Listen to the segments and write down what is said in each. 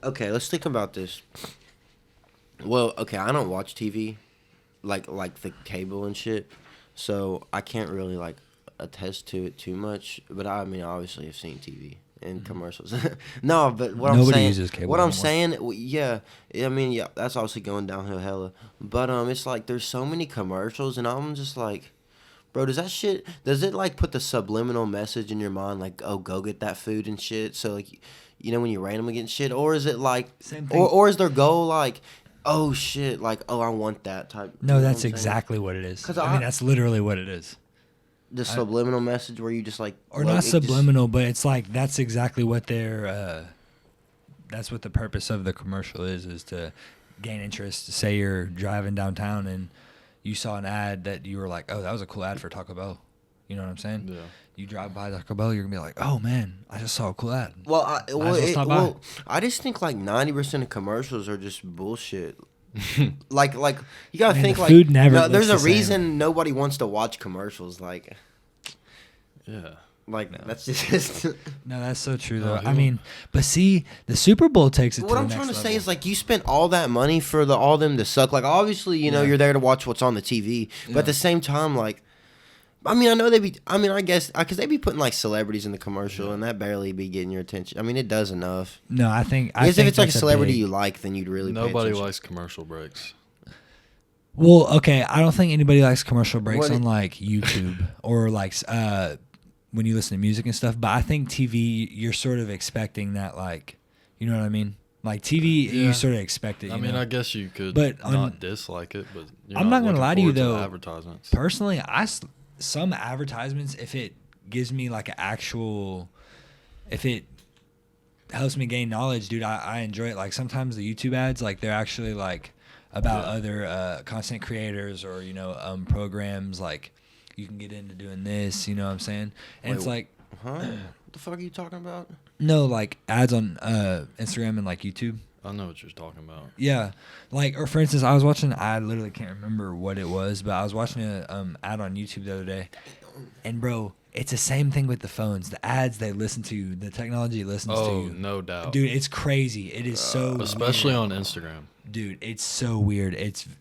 Okay, let's think about this. Well, okay, I don't watch TV like the cable and shit, so I can't really like attest to it too much. But I mean, obviously, I've seen TV and commercials. No, but Nobody uses cable what I'm anymore. saying, yeah, I mean, yeah, that's obviously going downhill hella. But it's like there's so many commercials, and I'm just like, bro, does it like put the subliminal message in your mind, like, oh, go get that food and shit? So like, when you randomly get shit, or is it like, Same thing. or is their goal like, oh shit, like, oh, I want that type? You No, know what that's I'm saying? exactly what it is. 'Cause I mean, that's literally what it is. The subliminal message where you just like, Or look, not it just- subliminal, but it's like that's exactly what they're. That's what the purpose of the commercial is to gain interest. Say you're driving downtown and you saw an ad that you were like, oh, that was a cool ad for Taco Bell. You know what I'm saying? Yeah. You drive by Taco Bell, you're gonna be like, oh man, I just saw a cool ad. Well, stop I just think like 90% of commercials are just bullshit. like you gotta Man, think the like food never looks there's a the same. reason nobody wants to watch commercials. Like Yeah. that's just No, that's so true No, though. he I won't. mean, but see, the Super Bowl takes it what to I'm the trying next to level. say is like you spent all that money for all them to suck. Like obviously Yeah. you're there to watch what's on the TV, but Yeah. at the same time like. I mean, I know they be. I mean, I guess because they be putting like celebrities in the commercial, and that barely be getting your attention. I mean, it does enough. No, I think Because if it's like a that's celebrity big- you like, then you'd really. Pay Nobody attention. likes commercial breaks. Well, okay, I don't think anybody likes commercial breaks What on it- like YouTube or like when you listen to music and stuff. But I think TV, you're sort of expecting that, like, you know what I mean? Like TV, Yeah. you sort of expect it. I You mean, know? I guess you could But not dislike it, but you're I'm not gonna looking lie to you, forward though. the advertisements. Personally, some advertisements, if it gives me like if it helps me gain knowledge, dude, I enjoy it. Like sometimes the YouTube ads, like they're actually like about other content creators or programs. Like you can get into doing this. You know what I'm saying? And Wait, it's like Huh? What the fuck are you talking about? no, like ads on Instagram and like YouTube. I know what you're talking about. Yeah, like or for instance, I literally can't remember what it was, but I was watching a ad on YouTube the other day, and bro, it's the same thing with the phones. The ads they listen to, the technology listens to Oh, you. no doubt. Dude, it's crazy. It is so Especially weird. on Instagram. Dude, it's so weird. It's Well,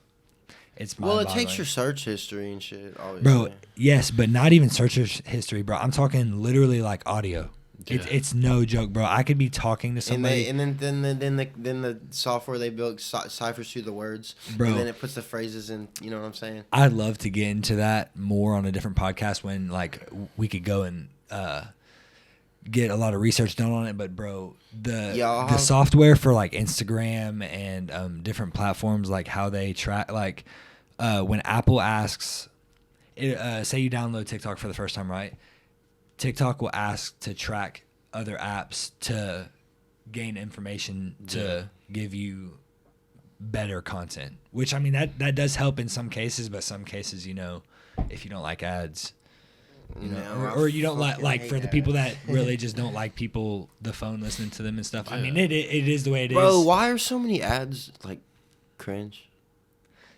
it mind-boggling. takes your search history and shit. Obviously. bro. Yes, but not even search history, bro. I'm talking literally like audio. Yeah. It's no joke, bro. I could be talking to And somebody. then the software they built ciphers through the words, Bro. and then it puts the phrases in. You know what I'm saying? I'd love to get into that more on a different podcast when like we could go and get a lot of research done on it. But bro, the software for like Instagram and different platforms, like how they track, like when Apple asks, say you download TikTok for the first time, right? TikTok will ask to track other apps to gain information to give you better content, which I mean that does help in some cases, but some cases, if you don't like ads, or you don't like for the people that really just don't like the phone listening to them and stuff. I mean, it is the way it is. Bro, why are so many ads like cringe?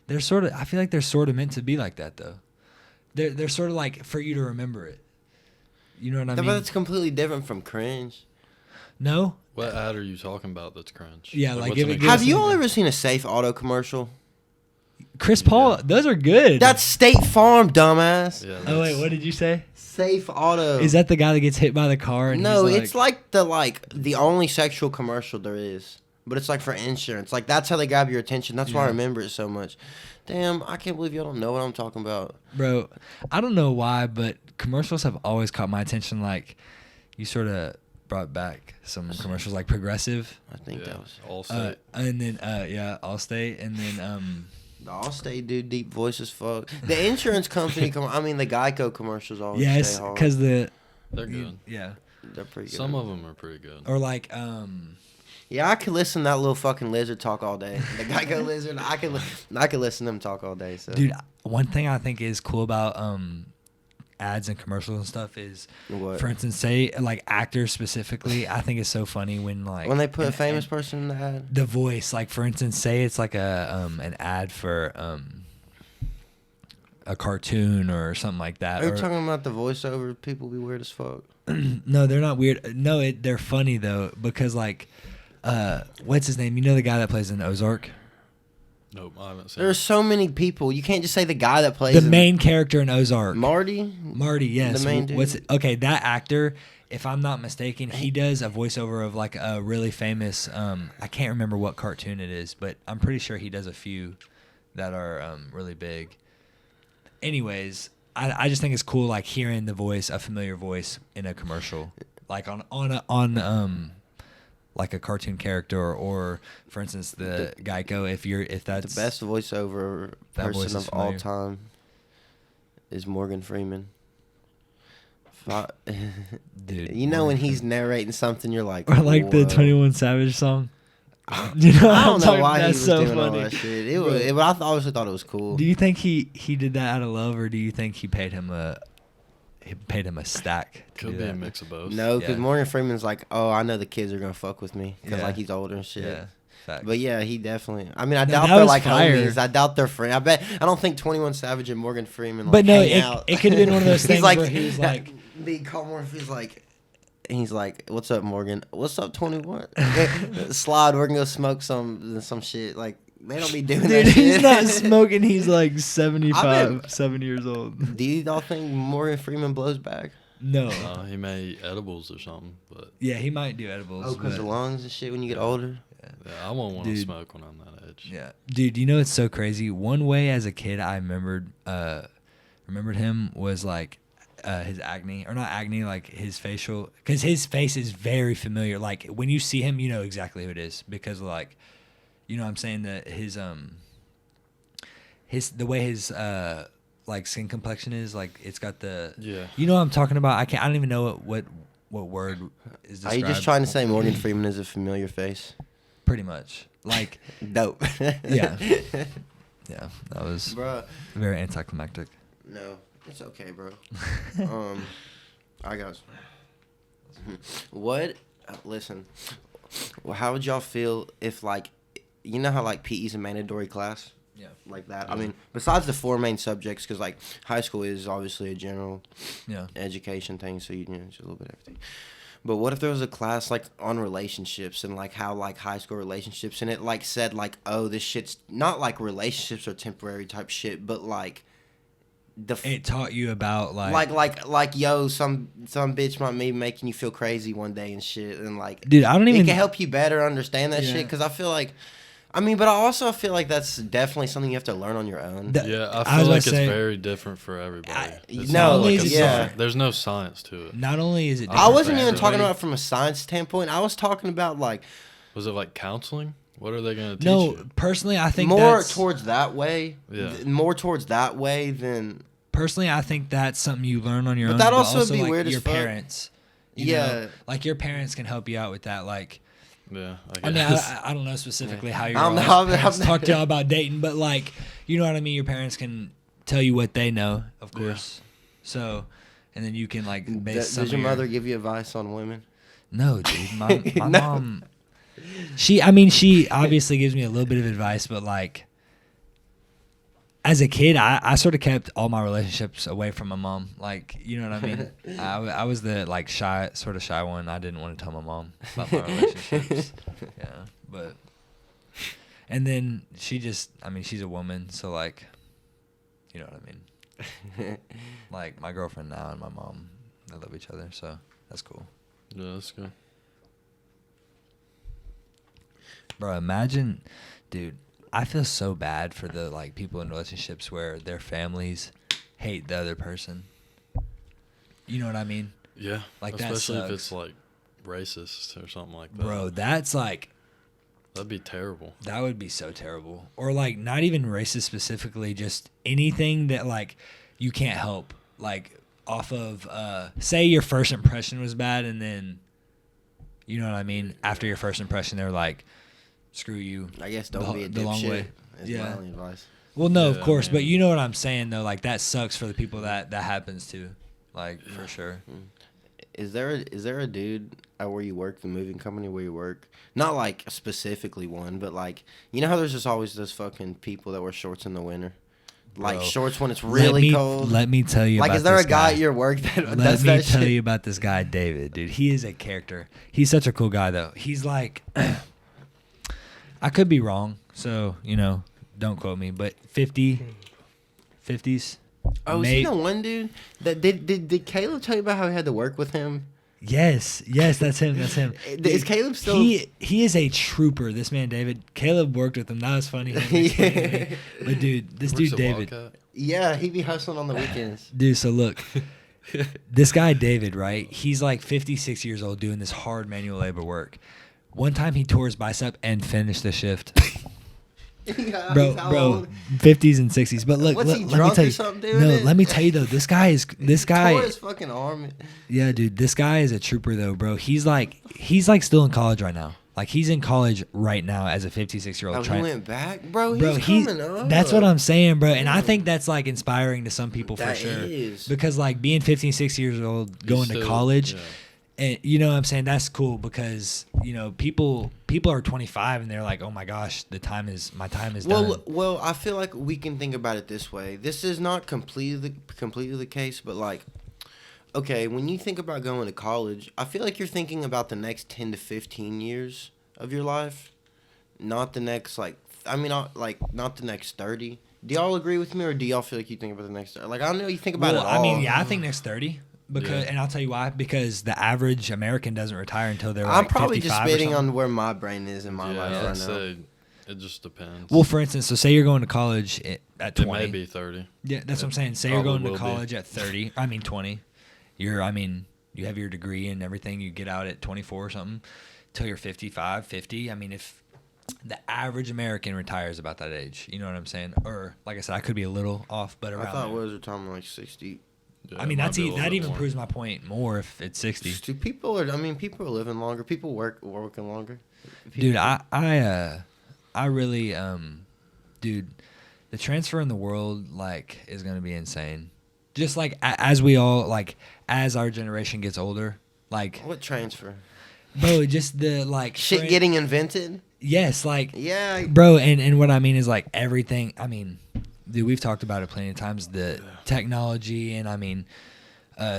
I feel like they're sort of meant to be like that though. They're sort of like for you to remember it. You know what I mean? But that's completely different from cringe. No? What ad are you talking about that's cringe? Yeah, like, what's give an it- example? Have you all ever seen a Safe Auto commercial? Chris Paul, those are good. That's State Farm, dumbass. Yeah, Oh wait, that's- what did you say? Safe Auto. Is that the guy that gets hit by the car? And No, he's it's like the only sexual commercial there is. But it's like for insurance. Like that's how they grab your attention. That's why I Yeah. remember it so much. Damn, I can't believe y'all don't know what I'm talking about. Bro, I don't know why, but commercials have always caught my attention. Like, you sort of brought back some commercials like Progressive. I think Yeah, that was Allstate. And then, Allstate. And then, the Allstate dude, deep voice as fuck. The insurance company, the Geico commercials always yes, stay hard. because They're good. yeah. They're pretty good. Some of them are pretty good. Or like, Yeah, I could listen to that little fucking lizard talk all day. The Geico lizard, I could listen to them talk all day. So. dude, one thing I think is cool about ads and commercials and stuff is, What? for instance, say like actors specifically, I think it's so funny when like When they put a famous person in the ad. the voice, like for instance, say it's like an ad for a cartoon or something like that. Are you Or, talking about the voiceover? People be weird as fuck. no, they're not weird. No, they're funny though because like What's his name? You know the guy that plays in Ozark? Nope, I haven't seen. There's so many people. You can't just say the guy that plays The main character in Ozark. Marty. Yes. The main dude. Okay, that actor, if I'm not mistaken, he does a voiceover of like a really famous. I can't remember what cartoon it is, but I'm pretty sure he does a few that are really big. Anyways, I just think it's cool, like hearing the voice, a familiar voice in a commercial, like on like a cartoon character, or for instance the Geico. If that's the best voiceover person of all time is Morgan Freeman. Dude, you know when he's narrating something, you're like, or like the 21 Savage song. You know, I don't know why he that's was so doing funny. all that shit. But I obviously thought it was cool. Do you think he did that out of love, or do you think he paid him a stack? Could be a mix of both. No, because Yeah. Morgan Freeman's like, oh, I know the kids are gonna fuck with me because like he's older and shit. Yeah, fact. But yeah, he definitely. I mean, I doubt that they're was like fire. homies. I doubt they're friends. I don't think 21 Savage and Morgan Freeman. Like, But no, hang out. it could have been one of those things he's like, where he was like, the call Morgan. He's like, what's up, Morgan? What's up, 21? Slide, we're gonna go smoke some shit. Like they don't be doing dude, that shit. he's not smoking. He's like 70 years old. Do you all think Morgan Freeman blows back? No. He may eat edibles or something, but Yeah, he might do edibles. Oh, because the lungs and shit when you get older. yeah, I won't want to Dude. smoke when I'm that age. Yeah, dude. You know it's so crazy. One way as a kid I remembered him was like his acne, or not acne, like his facial, because his face is very familiar. Like when you see him, you know exactly who it is, because like, you know what I'm saying, that his the way his like skin complexion is, like it's got the you know what I'm talking about. I don't even know what word is Are described. you just trying to say Morgan Freeman is a familiar face? Pretty much, like Dope. yeah, that was Bruh. very anticlimactic. No, it's okay, bro. I got. What? Listen. Well, how would y'all feel if, like, you know how like PE's a mandatory class? Yeah. Like that. I mean, besides the 4 main subjects, because like high school is obviously a general education thing, so you know it's a little bit of everything. But what if there was a class like on relationships and like how like high school relationships, and it like said like, oh, this shit's not like relationships or temporary type shit, but like it taught you about like yo, some bitch might be making you feel crazy one day and shit, and like, dude, I don't even. It can help you better understand that shit, because I feel like. I mean, but I also feel like that's definitely something you have to learn on your own. Yeah, I feel like it's very different for everybody. There's no science to it. Not only is it I wasn't even talking about it from a science standpoint. I was talking about like... Was it like counseling? What are they going to teach you? No, personally, I think more towards that way. Yeah. More towards that way than... Personally, I think that's something you learn on your own. But that also would be like weird as your fuck. Parents. You know, like your parents can help you out with that, like... Yeah, I mean, I don't know specifically how your parents talk to y'all about dating, but like, you know what I mean? Your parents can tell you what they know, of course. Yeah. So, and then you can like base Does your mother give you advice on women? No, dude. My mom, she obviously gives me a little bit of advice, but like, as a kid, I sort of kept all my relationships away from my mom. Like, you know what I mean? I was the like shy one. I didn't want to tell my mom about my relationships. Yeah, but and then she's a woman, so like, you know what I mean? Like my girlfriend now and my mom, they love each other, so that's cool. Yeah, that's good. Bro, imagine, dude. I feel so bad for the like people in relationships where their families hate the other person. You know what I mean? Yeah. Like especially if it's like racist or something like that. Bro, that's like that'd be terrible. That would be so terrible. Or like not even racist specifically, just anything that like you can't help. Like off of say your first impression was bad, and then you know what I mean? After your first impression they're like, screw you. I guess don't be a dipshit. Is my only advice. Well, no, of course, but you know what I'm saying though. Like that sucks for the people that happens to, like for sure. Is there a dude at where you work, the moving company where you work? Not like specifically one, but like you know how there's just always those fucking people that wear shorts in the winter, like shorts when it's really cold. Let me tell you. Like, about is there this a guy at your work that does that shit? Let me tell you about this guy, David. Dude, he is a character. He's such a cool guy though. He's like. I could be wrong, so don't quote me. But 50s. Oh, is he the one dude that did Caleb tell you about how he had to work with him? Yes, that's him. Is Caleb still? He is a trooper. This man, David. Caleb worked with him. That was funny. Yeah. But dude, this dude, David. Yeah, he be hustling on the weekends. Dude, so look, this guy, David, right? He's like 56 years old doing this hard manual labor work. One time he tore his bicep and finished the shift. Yeah, bro, 50s and 60s. But look, let me tell you. Let me tell you though. This guy. Tore his fucking arm. Yeah, dude. This guy is a trooper though, bro. He's like still in college right now. Like he's in college right now as a 56-year-old. He went back, bro. He's coming up. That's what I'm saying, bro. And I think that's like inspiring to some people for sure. Is. Because like being 15, 6 years old, going to college. Yeah. And you know what I'm saying? That's cool because, people are 25 and they're like, oh my gosh, my time is done. Well, I feel like we can think about it this way. This is not completely the case, but like, okay, when you think about going to college, I feel like you're thinking about the next 10 to 15 years of your life, not the next not the next 30. Do y'all agree with me, or do y'all feel like you think about the next 30? Like, I know you think about it all. I mean, yeah, I think next 30. And I'll tell you why. Because the average American doesn't retire until they're I'm probably just spitting on where my brain is in my life right now. It just depends. Well, for instance, so say you're going to college at 20. It may be 30. Yeah, that's what I'm saying. Say you're going to college at 30. I mean 20. You have your degree and everything. You get out at 24 or something till you're 55, 50. I mean, if the average American retires about that age, you know what I'm saying? Or like I said, I could be a little off, but around. I thought was retirement like 60. Yeah, I mean, that even proves my point more if it's 60. People are living longer. People working longer. Dude, I really, dude, the transfer in the world, like, is going to be insane. Just, like, as we all, like, as our generation gets older, like. What transfer? Bro, just the, like. Shit getting invented? Yes, like. Yeah. Bro, and what I mean is, like, everything, I mean. Dude, we've talked about it plenty of times, the technology and,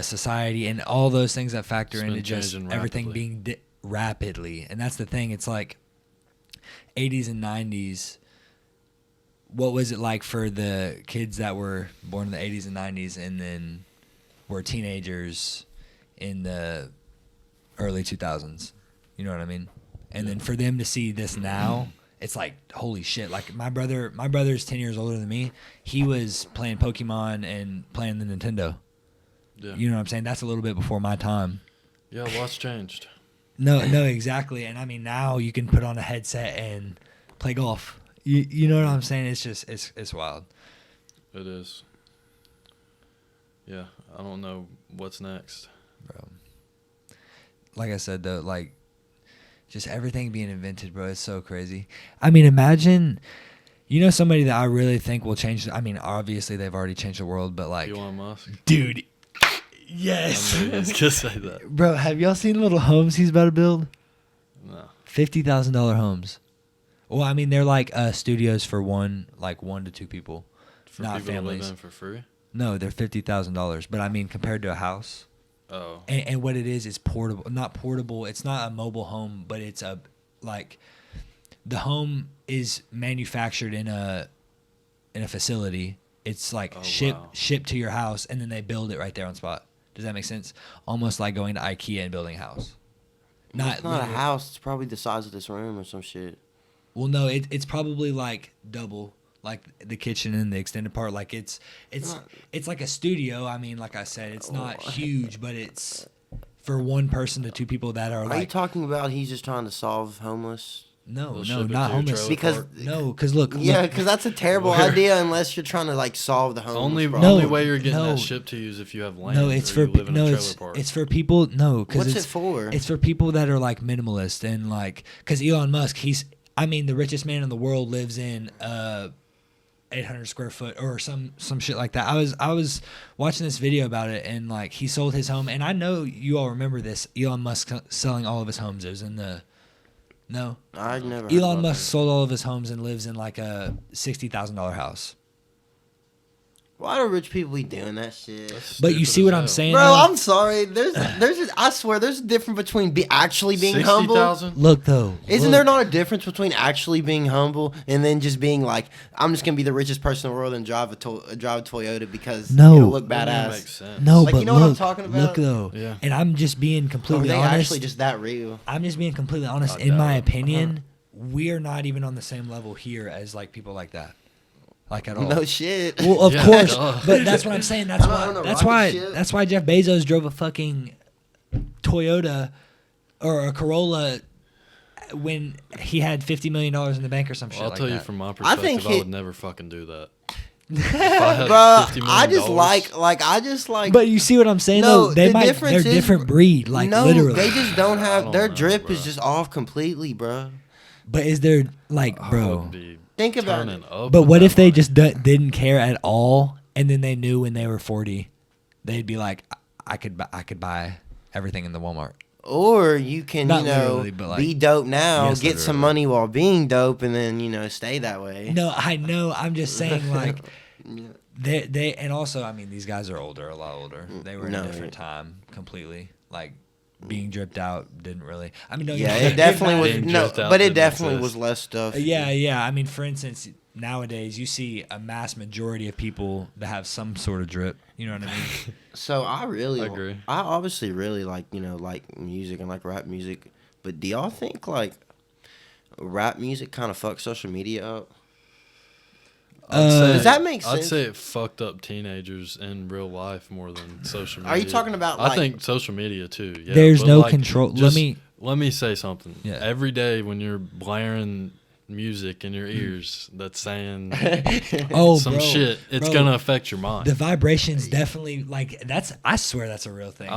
society and all those things that factor into just everything being rapidly. And that's the thing. It's like 80s and 90s. What was it like for the kids that were born in the 80s and 90s and then were teenagers in the early 2000s? You know what I mean? And then for them to see this now... It's like, holy shit. Like, my brother's 10 years older than me. He was playing Pokemon and playing the Nintendo. Yeah. You know what I'm saying? That's a little bit before my time. Yeah, lots changed. No, exactly. And, I mean, now you can put on a headset and play golf. You know what I'm saying? It's just, it's wild. It is. Yeah, I don't know what's next. Bro. Like I said, though, like, just everything being invented, bro. It's so crazy. I mean, imagine, somebody that I really think will change. I mean, obviously they've already changed the world, but like, Elon Musk, dude. Yes. I was gonna say that, bro. Have y'all seen the little homes he's about to build? No. $50,000 homes. Well, I mean, they're like studios for one to two people, for not people families. To live in for free. No, they're $50,000. But I mean, compared to a house. Oh. And what it is portable. Not portable. It's not a mobile home, but it's the home is manufactured in a facility. It's like shipped to your house, and then they build it right there on spot. Does that make sense? Almost like going to IKEA and building a house. It's not a house. It's probably the size of this room or some shit. Well, no, it's probably like double. Like the kitchen and the extended part, like it's like a studio. I mean, like I said, it's not huge, but it's for one person to two people that are. Are you talking about he's just trying to solve homeless? No, not homeless. Because look. Yeah, because that's a terrible idea unless you're trying to like solve the homeless problem. Only way you're getting that shipped to you is if you have land. No, it's for it's for people. No, because what's it for? It's for people that are like minimalist and like because Elon Musk, the richest man in the world lives in 800 square foot or some shit like that. I was watching this video about it and like he sold his home and I know you all remember this. Elon Musk selling all of his homes. It was in the no. I've never. Elon Musk sold all of his homes and lives in like a $60,000 house. Why do rich people be doing that shit? But you see what I'm saying, bro? I'm sorry. I swear, there's a difference between actually being 60, humble. 000? Look though, Isn't there not a difference between actually being humble and then just being like, I'm just gonna be the richest person in the world and drive a Toyota because it'll look badass? Makes sense. No, like, but you know look, what I'm talking about? Look though, yeah. And I'm just being completely honest. Actually just that real? I'm just being completely honest. In my opinion, we are not even on the same level here as like people like that. Like at all. No shit. Well, of course, but that's what I'm saying. That's why Jeff Bezos drove a fucking Toyota or a Corolla when he had $50 million in the bank or some shit. I'll like tell you that. from my perspective, I would never fucking do that. Bro, I just like. But you see what I'm saying? No, though? They're a different breed. Like no, literally, they just don't have their drip bro. is just off completely, bro. But is there like, bro? Think about it. But what if they just didn't care at all, and then they knew when they were 40, they'd be like, I could buy everything in the Walmart. Or you can, be dope now, yes, get some money while being dope, and then, stay that way. No, I know. I'm just saying, like, they and also, I mean, these guys are a lot older. They were in a different time completely. Like, being dripped out didn't really. I mean, no, it definitely was but it definitely was less stuff. Yeah. I mean, for instance, nowadays you see a mass majority of people that have some sort of drip. You know what I mean? So I agree. I obviously really like like music and like rap music, but do y'all think like rap music kind of fucks social media up? Does that make sense? I'd say it fucked up teenagers in real life more than social media. Are you talking about? I think social media too. Yeah, there's no control. Let me say something. Yeah. Every day when you're blaring music in your ears that's saying some shit, it's gonna affect your mind. The vibrations definitely I swear that's a real thing.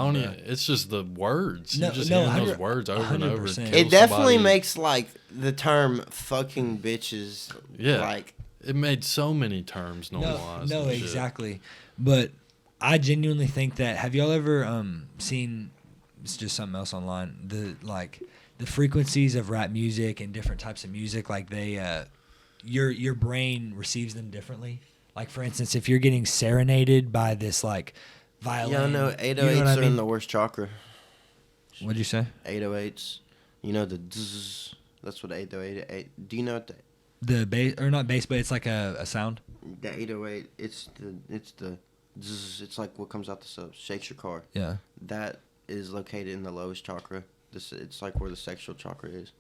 It's just the words. No, you just hearing those words over and over. It definitely makes like the term "fucking bitches." Yeah. Like. It made so many terms normalized. No, exactly. But I genuinely think that. Have y'all ever seen? It's just something else online. The frequencies of rap music and different types of music, like they, your brain receives them differently. Like for instance, if you're getting serenaded by this like violin. Yeah, no, 808s are in the worst chakra. What'd you say? 808s. The zzz. That's what 808. Do you know what the bass, or not bass, but it's like a sound. The 808, it's the zzz, it's like what comes out the subs, shakes your car. Yeah. That is located in the lowest chakra. It's like where the sexual chakra is.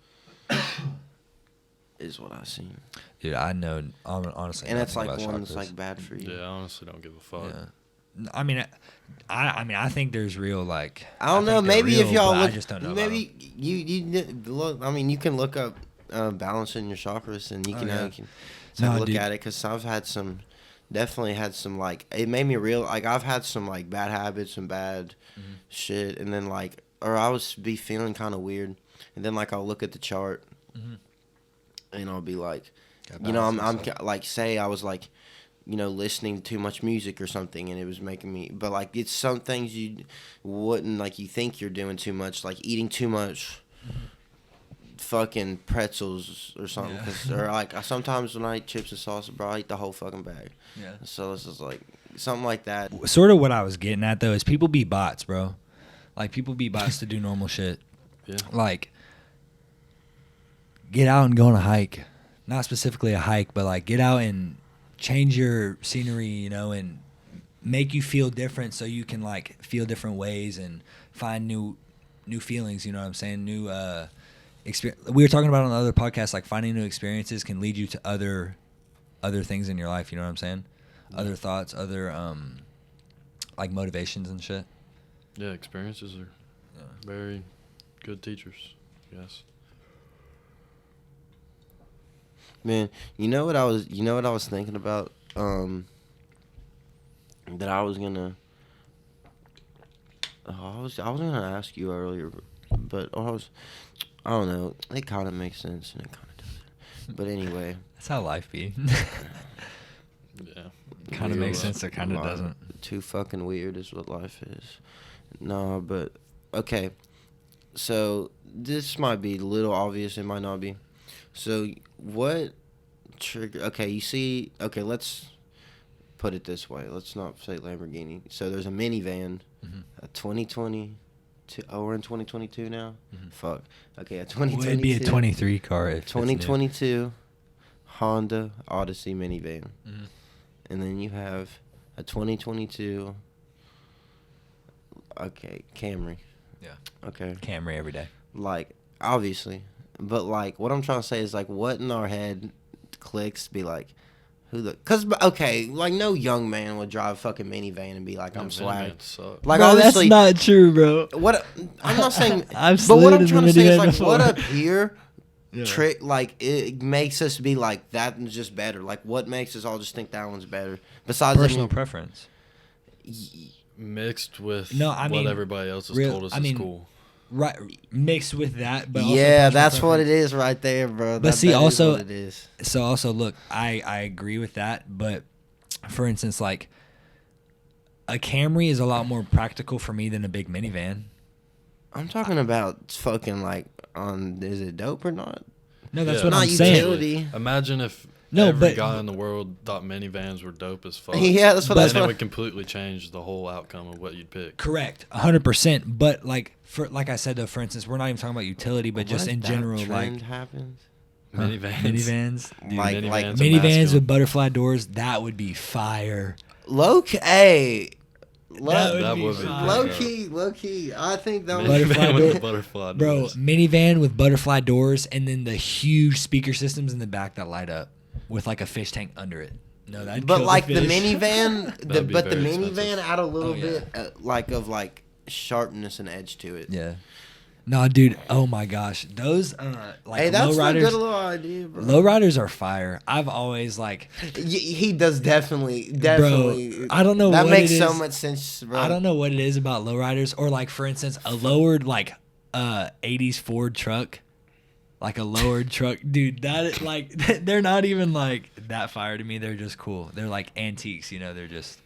Is what I've seen. Dude, I know honestly. And it's like one that's like bad for you. Yeah, I honestly don't give a fuck. Yeah. I mean, I think there's real like. I don't know. Maybe if y'all look, I just don't know. Maybe you look. I mean, you can look up. Balancing your chakras, and you can take a look at it, because I've definitely had some like, it made me real, like I've had some like bad habits and bad shit, and then like, or I would be feeling kind of weird, and then like I'll look at the chart, and I'll be like, I'm like, say I was like, listening to too much music or something, and it was making me, but like it's some things you wouldn't, like you think you're doing too much, like eating too much fucking pretzels or something, or like sometimes when I eat chips and salsa, bro, I eat the whole fucking bag. Yeah. So it's just like something like that. Sort of what I was getting at though is people be bots, bro. Like people be bots to do normal shit. Yeah. Like get out and go on a hike. Not specifically a hike, but like get out and change your scenery, and make you feel different, so you can like feel different ways and find new feelings. You know what I'm saying? New we were talking about on the other podcast, like finding new experiences can lead you to other things in your life. You know what I'm saying? Other thoughts, other like motivations and shit. Yeah, experiences are very good teachers. Yes. Man, you know what I was thinking about? That I was gonna. I was gonna ask you earlier, but I don't know. It kind of makes sense and it kind of doesn't. But anyway. That's how life be. Yeah. Kind of makes sense. It kind of doesn't. Too fucking weird is what life is. No, but okay. So this might be a little obvious. It might not be. So what trigger? Okay, you see. Okay, let's put it this way. Let's not say Lamborghini. So there's a minivan, a 2020. Oh, we're in 2022 now? Fuck. Okay, a 2022. Well, it'd be a 23 car if 2022 Honda Odyssey minivan. And then you have a 2022, okay, Camry. Yeah. Okay. Camry every day. Like, obviously. But, like, what I'm trying to say is, like, what in our head clicks be like, because, okay, like, no young man would drive a fucking minivan and be like, I'm swag. Like, bro, obviously. That's not true, bro. What, I'm not saying, but what I'm trying to say is, like, before. what up here, trick, like, it makes us be like, that one's just better. Like, what makes us all just think that one's better? Besides personal preference. Mixed with what everybody else has told us is cool. Right, mixed with that, but yeah, that's what it is right there, bro. But see, also, what it is. So also, look, I agree with that, but for instance, like a Camry is a lot more practical for me than a big minivan. I'm talking about fucking like is it dope or not? No, that's what I'm saying. Utility. Imagine if every guy in the world thought minivans were dope as fuck. Yeah, that's what I Then it would completely change the whole outcome of what you'd pick. Correct, 100%. But like I said though, for instance, we're not even talking about utility, but just in general, like happens. Minivans, Dude, like minivans with butterfly doors. That would be fire. Low key. Low key. I think that was butterfly doors. Bro, minivan with butterfly doors, and then the huge speaker systems in the back that light up with like a fish tank under it. No, that. But like the minivan, the minivan add a little bit like of like sharpness and edge to it. Yeah. No, dude. Oh my gosh, those like that's lowriders. A good little idea, bro. Lowriders are fire. I've always like. He does definitely. Bro, I don't know. That what makes it is. so much sense, bro. I don't know what it is about lowriders, or like for instance, a lowered like 80s Ford truck, like a lowered truck, dude. That like they're not even like that fire to me. They're just cool. They're like antiques, you know. They're just.